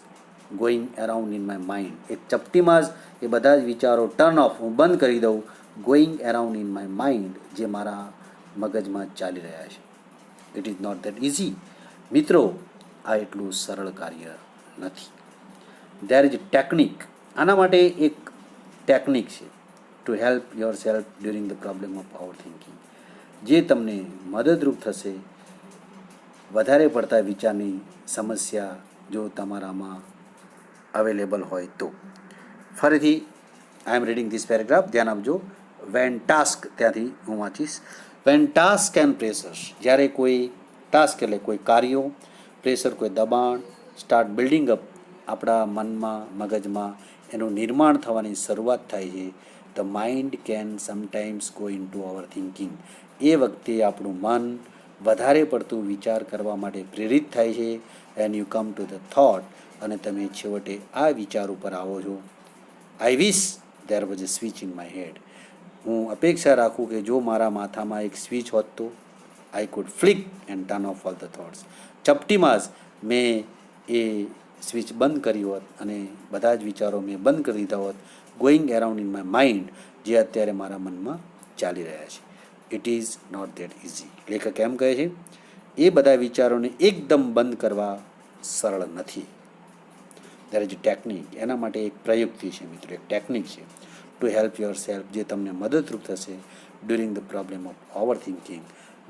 going around in my mind. એક ચપટીમાં જ એ બધા જ વિચારો ટર્ન ઓફ, હું બંધ કરી દઉં, going around in my mind, જે મારા મગજમાં ચાલી રહ્યા છે. It is not that easy. મિત્રો, આ એટલું સરળ કાર્ય નથી. There is technique. આના માટે એક ટેકનિક છે, to help yourself during the problem of overthinking, જે તમને મદદરૂપ થશે વધારે પડતા વિચારની સમસ્યા જો તમારામાં અવેલેબલ હોય તો. ફરીથી I am reading this paragraph, ધ્યાન આપજો. વેન ટાસ્ક, ત્યાંથી હું વાંચીશ. When task and pressures. જ્યારે કોઈ ટાસ્ક એટલે કોઈ કાર્યો, પ્રેશર કોઈ દબાણ, સ્ટાર્ટ બિલ્ડિંગ અપ, આપણા મનમાં, મગજમાં એનું નિર્માણ થવાની શરૂઆત થાય છે. The mind can sometimes go in to our thinking. એ વખતે આપણું મન વધારે પડતું વિચાર કરવા માટે પ્રેરિત થાય છે. And you come to the thought, અને તમે છેવટે આ વિચાર ઉપર આવો છો. I wish there was a switch in my head. હું અપેક્ષા રાખું કે જો મારા માથામાં એક સ્વિચ હોત તો I could flick and turn off all the thoughts. ચપટીમાં જ મેં એ સ્વિચ બંધ કરી હોત અને બધા જ વિચારો મેં બંધ કરી દીધા હોત, going around in my mind, જે અત્યારે મારા મનમાં ચાલી રહ્યા છે. It is not that easy. લેખક એમ કહે છે એ બધા વિચારોને એકદમ બંધ કરવા સરળ નથી. There is technique. એના માટે એક પ્રયુક્તિ છે મિત્રો, એક ટેકનિક છે, ટુ હેલ્પ યોર સેલ્ફ, જે તમને મદદરૂપ થશે during the problem of over thinking.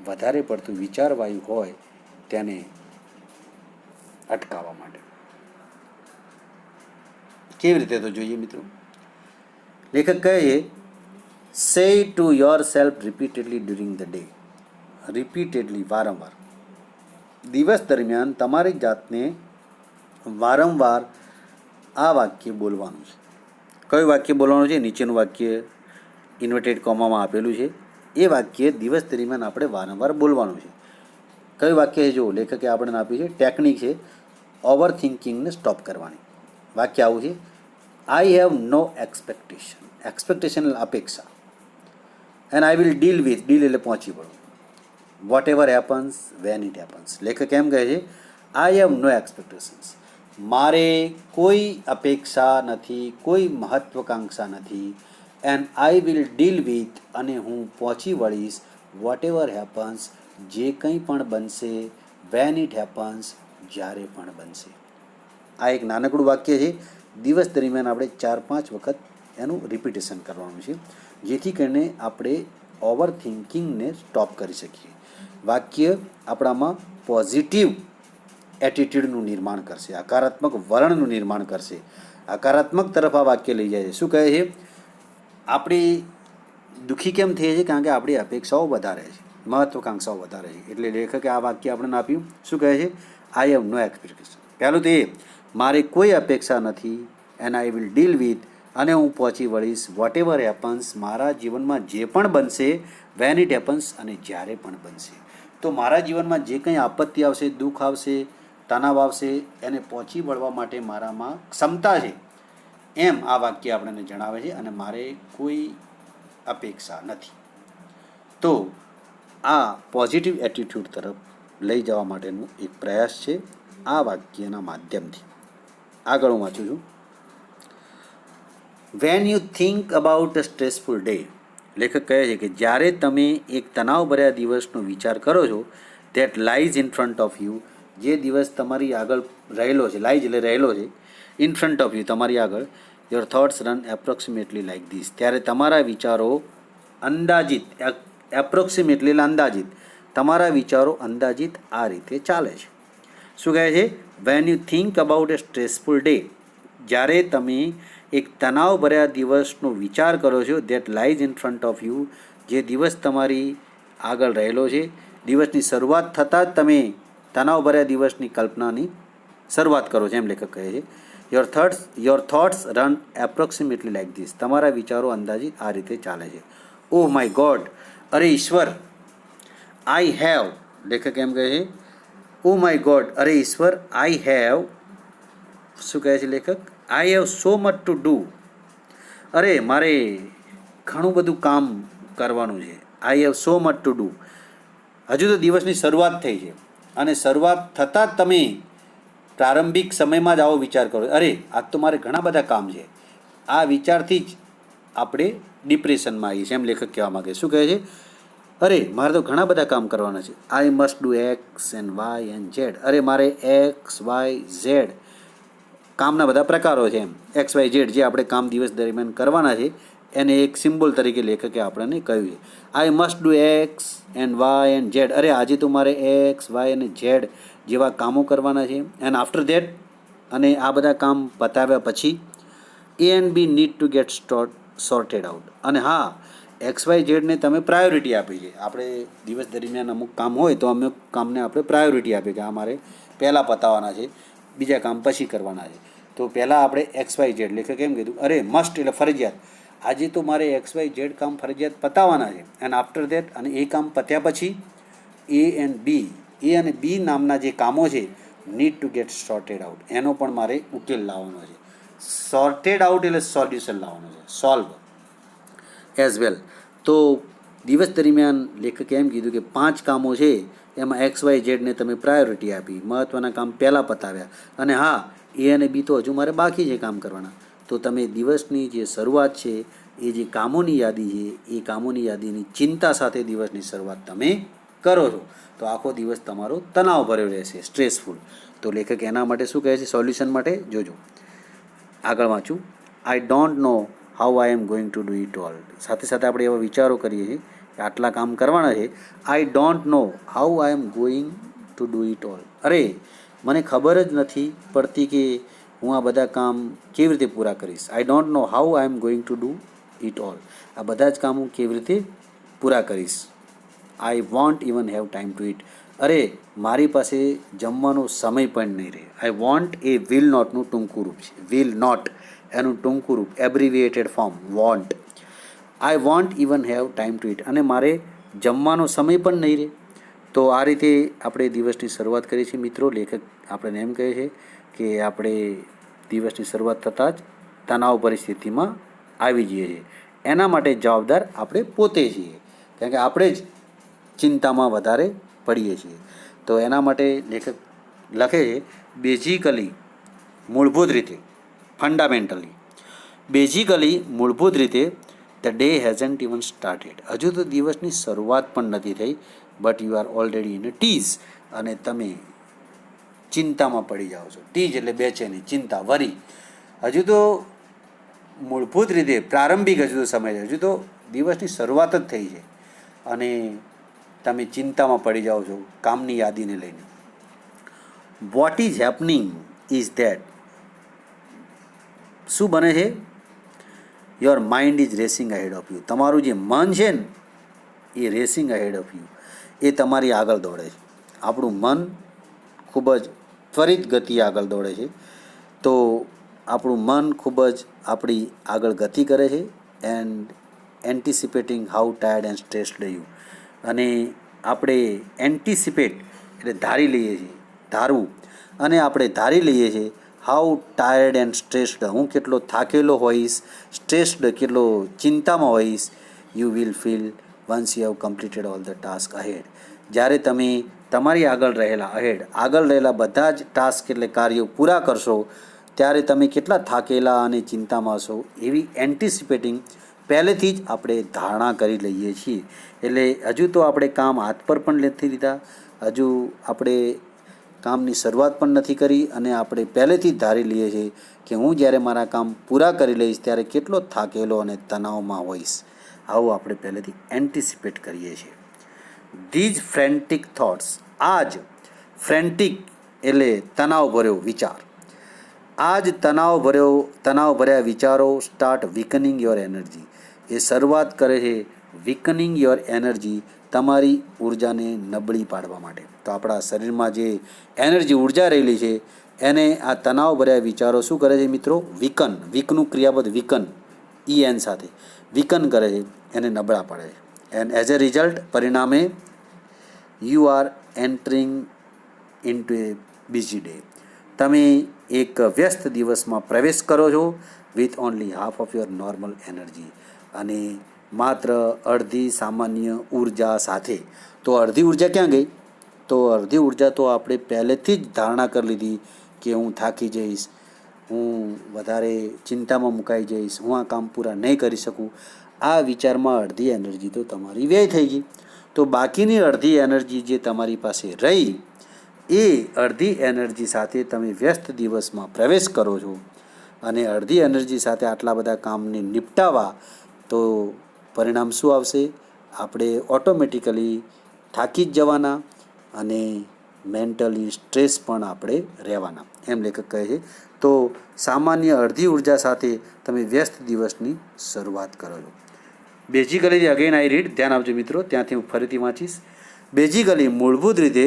વધારે પડતું વિચારવાયું હોય તેને અટકાવવા માટે. કેવી રીતે તો જોઈએ મિત્રો. લેખક કહે છે સે to your self repeatedly during the day. Repeatedly, વારંવાર. દિવસ દરમિયાન તમારી જાતને વારંવાર આ વાક્ય બોલવાનું છે. કયું વાક્ય બોલવાનું છે? નીચેનું વાક્ય ઇન્વર્ટેડ કોમામાં આપેલું છે. એ વાક્ય દિવસ દરમિયાન આપણે વારંવાર બોલવાનું છે. કયું વાક્ય છે? જો લેખકે આપણને આપ્યું છે, ટેકનિક છે ઓવર થિંકિંગને સ્ટોપ કરવાની. વાક્ય આવું છે, I have no expectation. Expectation એટલે અપેક્ષા. And I will deal with, deal એટલે પહોંચી પડવું, whatever happens when it happens. લેખક એમ કહે છે આઈ હેવ નો એક્સપેક્ટેશન્સ. મારે કોઈ અપેક્ષા નથી, કોઈ મહત્વકાંક્ષા નથી. And I will deal with, અને હું પહોંચી વળીશ, વોટ એવર હેપન્સ, જે કંઈ પણ બનશે, વેન ઇટ હેપન્સ, જ્યારે પણ બનશે. આ એક નાનકડું વાક્ય છે. દિવસ દરમિયાન આપણે 4-5 વખત એનું રિપીટેશન કરવાનું છે, જેથી કરીને આપણે ઓવર થિંકિંગને સ્ટોપ કરી શકીએ. વાક્ય આપણામાં પોઝિટિવ એટીટ્યૂડનું નિર્માણ કરશે, હકારાત્મક વલણનું નિર્માણ કરશે, હકારાત્મક તરફ આ વાક્ય લઈ જાય છે. શું કહે છે? આપણે દુઃખી કેમ થઈએ છીએ? કારણ કે આપણી અપેક્ષાઓ વધારે છે, મહત્વાકાંક્ષાઓ વધારે છે. એટલે લેખકે આ વાક્ય આપણને આપ્યું. શું કહે છે? I have no expectation. પહેલું તો એ, મારે કોઈ અપેક્ષા નથી, and I will deal with, અને હું પહોંચી વળીશ, વોટ એવર હેપન્સ, મારા જીવનમાં જે પણ બનશે, વેન ઇટ હેપન્સ, અને જ્યારે પણ બનશે. તો મારા જીવનમાં જે કંઈ આપત્તિ આવશે, દુઃખ આવશે, તણાવ આવશે, એને પહોંચી વળવા માટે મારામાં ક્ષમતા છે, એમ આ વાક્ય આપણને જણાવે છે. અને મારે કોઈ અપેક્ષા નથી. તો આ પોઝિટિવ એટીટ્યૂડ તરફ લઈ જવા માટેનો એક પ્રયાસ છે આ વાક્યના માધ્યમથી. આગળ હું વાંચું છું. When you think about a stressful day, લેખક કહે છે કે જ્યારે તમે એક તણાવભર્યા દિવસનો વિચાર કરો છો, that lies in front of you, જે દિવસ તમારી આગળ રહેલો છે, લાઇઝ એટલે રહેલો છે, ઇન ફ્રન્ટ ઓફ યુ તમારી આગળ, your thoughts run approximately like this, ત્યારે તમારા વિચારો અંદાજિત, એપ્રોક્સિમેટલી એટલે અંદાજિત, તમારા વિચારો અંદાજિત આ રીતે ચાલે છે. શું કહે છે? When you think about A stressful day, જ્યારે તમે એક તણાવભર્યા દિવસનો વિચાર કરો છો, that lies in front of you, જે દિવસ તમારી આગળ રહેલો છે, દિવસની શરૂઆત થતાં જ તમે તણાવભર્યા દિવસની કલ્પનાની શરૂઆત કરો છો, એમ લેખક કહે છે. Your thoughts run approximately like this, તમારા વિચારો અંદાજિત આ રીતે ચાલે છે. ઓહ માય ગોડ, અરે ઈશ્વર, આઈ હેવ, લેખક એમ કહે છે, ઓ માય ગોડ, અરે ઈશ્વર, આઈ હેવ, શું કહે છે લેખક? I have so much to do, અરે મારે ઘણું બધું કામ કરવાનું છે. I have so much to do, હજુ તો દિવસની શરૂઆત થઈ છે, અને શરૂઆત થતાં જ તમે પ્રારંભિક સમયમાં જ આવો વિચાર કરો, અરે આજ તો મારે ઘણા બધા કામ છે. આ વિચારથી જ આપણે ડિપ્રેશનમાં આવીએ છીએ, એમ લેખક કહેવા માગે. શું કહે છે? અરે મારે તો ઘણા બધા કામ કરવાના છે. I must do X and Y and Z, અરે મારે એક્સ વાય ઝેડ કામના બધા પ્રકારો છે, એમ એક્સ વાય ઝેડ જે આપણે કામ દિવસ દરમિયાન કરવાના છે, એને એક સિમ્બોલ તરીકે લેખકે આપણને કહ્યું છે. I must do X and Y and Z, અરે આજે તો મારે એક્સ વાય અને ઝેડ જેવા કામો કરવાના છે. એન્ડ આફ્ટર ધેટ, અને આ બધા કામ પતાવ્યા પછી, A and B need to get sorted out, અને હા, એક્સ વાય ઝેડને તમે પ્રાયોરિટી આપી છે. આપણે દિવસ દરમિયાન અમુક કામ હોય તો અમુક કામને આપણે પ્રાયોરિટી આપીએ કે આ મારે પહેલાં પતાવવાના છે, બીજા કામ પછી કરવાના છે. તો પહેલાં આપણે એક્સ વાય ઝેડ, લેખકે કેમ કીધું? અરે મસ્ટ એટલે ફરજિયાત, આજે તો મારે એક્સ વાય ઝેડ કામ ફરજિયાત પતાવવાના છે. એન્ડ આફ્ટર ધેટ, અને એ કામ પત્યા પછી એ એન્ડ બી, એ અને બી નામના જે કામો છે, need to get sorted out, એનો પણ મારે ઉકેલ લાવવાનો છે. સોર્ટેડ આઉટ એટલે સોલ્યુશન લાવવાનો છે, સોલ્વ એઝ વેલ. તો દિવસ દરમિયાન લેખકે એમ કીધું કે 5 કામો છે, એમાં એક્સ વાય ઝેડને તમે પ્રાયોરિટી આપી, મહત્ત્વના કામ પહેલાં પતાવ્યા, અને હા, એ અને બી તો હજુ મારે બાકી છે કામ કરવાના. તો તમે દિવસની જે શરૂઆત છે, એ જે કામોની યાદી છે, એ કામોની યાદીની ચિંતા સાથે દિવસની શરૂઆત તમે કરો છો, તો આખો દિવસ તમારો તણાવ ભર્યો રહેશે, સ્ટ્રેસફુલ. તો લેખક એના માટે શું કહે છે? સોલ્યુશન માટે જોજો. આગળ વાંચું. I don't know how I am going to do it all, સાથે સાથે આપણે એવા વિચારો કરીએ છીએ કે આટલા કામ કરવાના છે. I don't know how I am going to do it all, અરે મને ખબર જ નથી પડતી કે હું આ બધા કામ કેવી રીતે પૂરા કરીશ. I don't know how I am going to do it all, આ બધા જ કામ હું કેવી રીતે પૂરા કરીશ. આઈ won't even have time to it, અરે મારી પાસે જમવાનો સમય પણ નહીં રહે. આઈ વોન્ટ એ વિલ નોટનું ટૂંકું રૂપ છે, વિલ નોટ એનું ટૂંકું રૂપ, abbreviated form won't. I won't even have time to eat, અને મારે જમવાનો સમય પણ નહીં રહે. તો આ રીતે આપણે દિવસની શરૂઆત કરીએ છીએ મિત્રો. લેખક આપણને એમ કહે છે કે આપણે દિવસની શરૂઆત થતાં જ તણાવ પરિસ્થિતિમાં આવી જઈએ છીએ. એના માટે જવાબદાર આપણે પોતે છીએ, કારણ કે આપણે જ ચિંતામાં વધારે પડીએ છીએ. તો એના માટે લેખક લખે છે, બેઝિકલી મૂળભૂત રીતે, ફંડામેન્ટલી, બેઝિકલી મૂળભૂત રીતે, the day hasn't even started, હજુ તો દિવસની શરૂઆત પણ નથી થઈ, but you are already in a tease, અને તમે ચિંતામાં પડી જાઓ છો. ટીજ એટલે બેચેની, ચિંતા, વરી. હજુ તો મૂળભૂત રીતે પ્રારંભિક હજુ તો સમય છે, હજુ તો દિવસની શરૂઆત જ થઈ છે અને તમે ચિંતામાં પડી જાઓ છો કામની યાદીને લઈને. What is happening is that, શું બને છે? Your mind is racing ahead of you, તમારું જે મન છે ને એ રેસિંગ અહેડ ઓફ યુ, એ તમારી આગળ દોડે છે. આપણું મન ખૂબ જ ત્વરિત ગતિએ આગળ દોડે છે, તો આપણું મન ખૂબ જ આપણી આગળ ગતિ કરે છે. And anticipating how tired and stressed you, અને આપણે એન્ટિસિપેટ એટલે ધારી લઈએ છીએ, ધારવું, અને આપણે ધારી લઈએ છીએ હાઉ ટાયર્ડ એન્ડ સ્ટ્રેસ્ડ, હું કેટલો થાકેલો હોઈશ, સ્ટ્રેસ્ડ કેટલો ચિંતામાં હોઈશ. You will feel once you have completed all the task ahead, જ્યારે તમે તમારી આગળ રહેલા બધા જ ટાસ્ક એટલે કાર્યો પૂરા કરશો, ત્યારે તમે કેટલા થાકેલા અને ચિંતામાં હશો, એવી એન્ટિસિપેટિંગ પહેલેથી જ આપણે ધારણા કરી લઈએ છીએ. એટલે હજુ તો આપણે કામ હાથ પર પણ નથી લીધા, હજુ આપણે કામની શરૂઆત પણ નથી કરી, અને આપણે પહેલેથી જ ધારી લઈએ છીએ કે હું જ્યારે મારા કામ પૂરા કરી લઈશ ત્યારે કેટલો થાકેલો અને તણાવમાં હોઈશ. આવું આપણે પહેલેથી એન્ટિસિપેટ કરીએ છીએ. ધીઝ ફ્રેન્ટિક થોટ્સ, આ જ ફ્રેન્ટિક એટલે તણાવભર્યો વિચાર, આ જ તણાવભર્યા વિચારો સ્ટાર્ટ વીકનિંગ યોર એનર્જી, એ શરૂઆત કરે છે વીકનિંગ યોર એનર્જી, તમારી ઉર્જાને નબળી પાડવા માટે. તો આપણા શરીરમાં જે એનર્જી ઉર્જા રહેલી છે એને આ તણાવભર્યા વિચારો શું કરે છે મિત્રો? વીકનું ક્રિયાપદ વિકન, EN સાથે વિકન કરે છે, એને નબળા પાડે છે. એન્ડ એઝ એ રિઝલ્ટ, પરિણામે you are entering into A busy day, તમે એક વ્યસ્ત દિવસમાં પ્રવેશ કરો છો with only half of your normal energy, અને માત્ર અડધી સામાન્ય ઉર્જા સાથે. તો અડધી ઉર્જા ક્યાં ગઈ? તો અડધી ઉર્જા તો આપણે પહેલેથી જ ધારણા કરી લીધી કે હું થાકી જઈશ, હું વધારે ચિંતામાં મુકાઈ જઈશ, હું આ કામ પૂરા નહીં કરી શકું. આ વિચારમાં અડધી એનર્જી તો તમારી વ્યય થઈ ગઈ. તો બાકીની અડધી એનર્જી જે તમારી પાસે રહી, એ અડધી એનર્જી સાથે તમે વ્યસ્ત દિવસમાં પ્રવેશ કરો છો, અને અડધી એનર્જી સાથે આટલા બધા કામને નિપટાવવા, તો પરિણામ શું આવશે? આપણે ઓટોમેટિકલી થાકી જ જવાના, અને મેન્ટલી સ્ટ્રેસ પણ આપણે રહેવાના, એમ લેખક કહે છે. તો સામાન્ય અડધી ઉર્જા સાથે તમે વ્યસ્ત દિવસની શરૂઆત કરો છો. બેઝિકલી અગેન આઈ રીડ, ધ્યાન આપજો મિત્રો, ત્યાંથી હું ફરીથી વાંચીશ. બેઝિકલી મૂળભૂત રીતે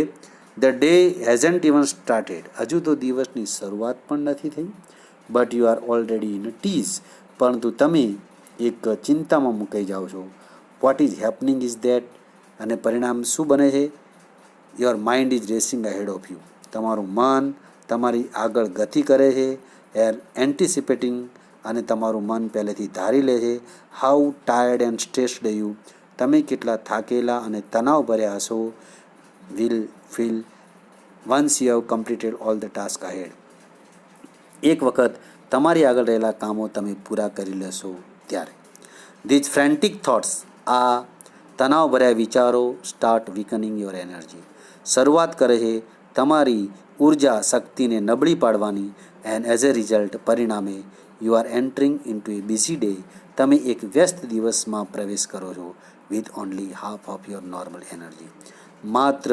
the day hasn't even started, હજુ તો દિવસની શરૂઆત પણ નથી થઈ. But you are already in tease, પરંતુ તમે એક ચિંતામાં મુકાઈ જાઓ છો. What is happening is that, અને પરિણામ શું બને છે? Your mind is racing ahead of you, તમારું મન તમારી આગળ ગતિ કરે છે. એન્ટિસિપેટિંગ, અને તમારું મન પહેલેથી ધારી લે છે how tired and stressed you, તમે કેટલા થાકેલા અને તણાવ ભર્યા હશો. Will feel once you have completed all the task ahead, એક વખત તમારી આગળ રહેલા કામો તમે પૂરા કરી લેશો ત્યારે. ધીઝ ફ્રેન્ટિક થોટ્સ, આ તણાવભર્યા વિચારો સ્ટાર્ટ વીકનિંગ યોર એનર્જી, શરૂઆત કરે છે તમારી ઉર્જા શક્તિને નબળી પાડવાની. એન્ડ એઝ એ રિઝલ્ટ, પરિણામે you are entering into A busy day, તમે એક વ્યસ્ત દિવસમાં પ્રવેશ કરો છો with only half of your normal energy, માત્ર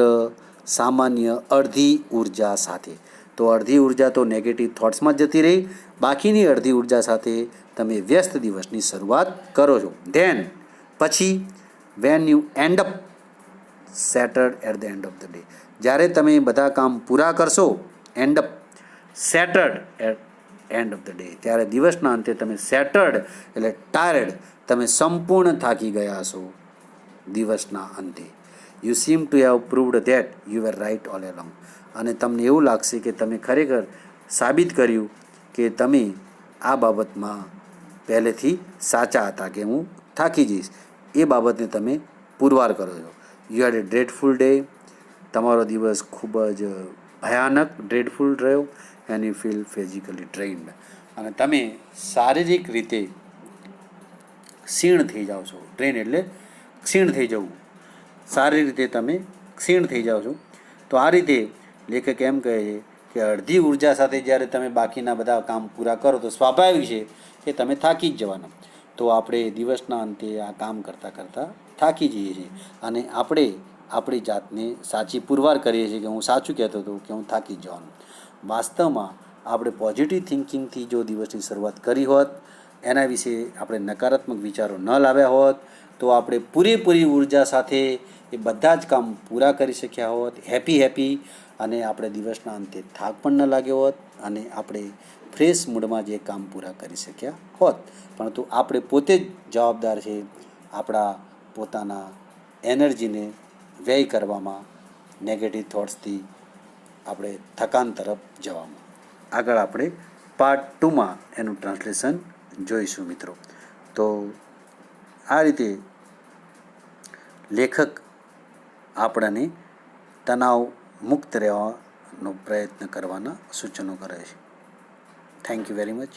સામાન્ય અડધી ઉર્જા સાથે. તો અડધી ઉર્જા તો નેગેટિવ થોટ્સમાં જ જતી રહી, બાકીની અડધી ઉર્જા સાથે તમે વ્યસ્ત દિવસની શરૂઆત કરો છો. ધેન પછી when you end up saturated at the end of the day, જ્યારે તમે બધા કામ પૂરા કરશો, end up saturated at end of the day, ત્યારે દિવસના અંતે તમે સેટર્ડ એટલે ટાયર્ડ, તમે સંપૂર્ણ થાકી ગયા હશો દિવસના અંતે. You seem to have proved that you were right all along, અને તમને એવું લાગશે કે તમે ખરેખર સાબિત કર્યું કે તમે આ બાબતમાં પહેલેથી સાચા હતા કે હું થાકી જઈશ, એ બાબતને તમે પુરવાર કરો છો. યુ હેડ એ ડ્રેડફુલ ડે, તમારો દિવસ ખૂબ જ ભયાનક ડ્રેડફુલ રહ્યો. એન્ડ યુ ફીલ ફિઝિકલી ડ્રેઇન્ડ, અને તમે શારીરિક રીતે ક્ષીણ થઈ જાઓ છો. ડ્રેન એટલે ક્ષીણ થઈ જવું, શારીરિક રીતે તમે ક્ષીણ થઈ જાઓ છો. તો આ રીતે લેખક એમ કહે છે કે અડધી ઉર્જા સાથે જ્યારે તમે બાકીના બધા કામ પૂરા કરો તો સ્વાભાવિક છે કે તમે થાકી જ જવાના. તો આપણે દિવસના અંતે આ કામ કરતાં કરતાં થાકી જઈએ છીએ અને આપણે આપણી જાતને સાચી પુરવાર કરીએ છીએ કે હું સાચું કહેતો હતો કે હું થાકી જ જવાનું. વાસ્તવમાં આપણે પોઝિટિવ થિંકિંગથી જો દિવસની શરૂઆત કરી હોત, એના વિશે આપણે નકારાત્મક વિચારો ન લાવ્યા હોત, તો આપણે પૂરેપૂરી ઉર્જા સાથે એ બધા જ કામ પૂરા કરી શક્યા હોત, હેપી અને આપણે દિવસના અંતે થાક પણ ન લાગ્યો હોત અને આપણે ફ્રેશ મૂડમાં જે કામ પૂરા કરી શક્યા હોત. પરંતુ આપણે પોતે જ જવાબદાર છે આપણા પોતાના એનર્જીને વ્યય કરવામાં, નેગેટિવ થોટ્સથી આપણે થકાન તરફ જવામાં. આગળ આપણે પાર્ટ 2માં એનું ટ્રાન્સલેશન જોઈશું મિત્રો. તો આ રીતે લેખક આપણને તણાવ મુક્ત રહેવાનો પ્રયત્ન કરવાના સૂચનો કરે છે. Thank you very much.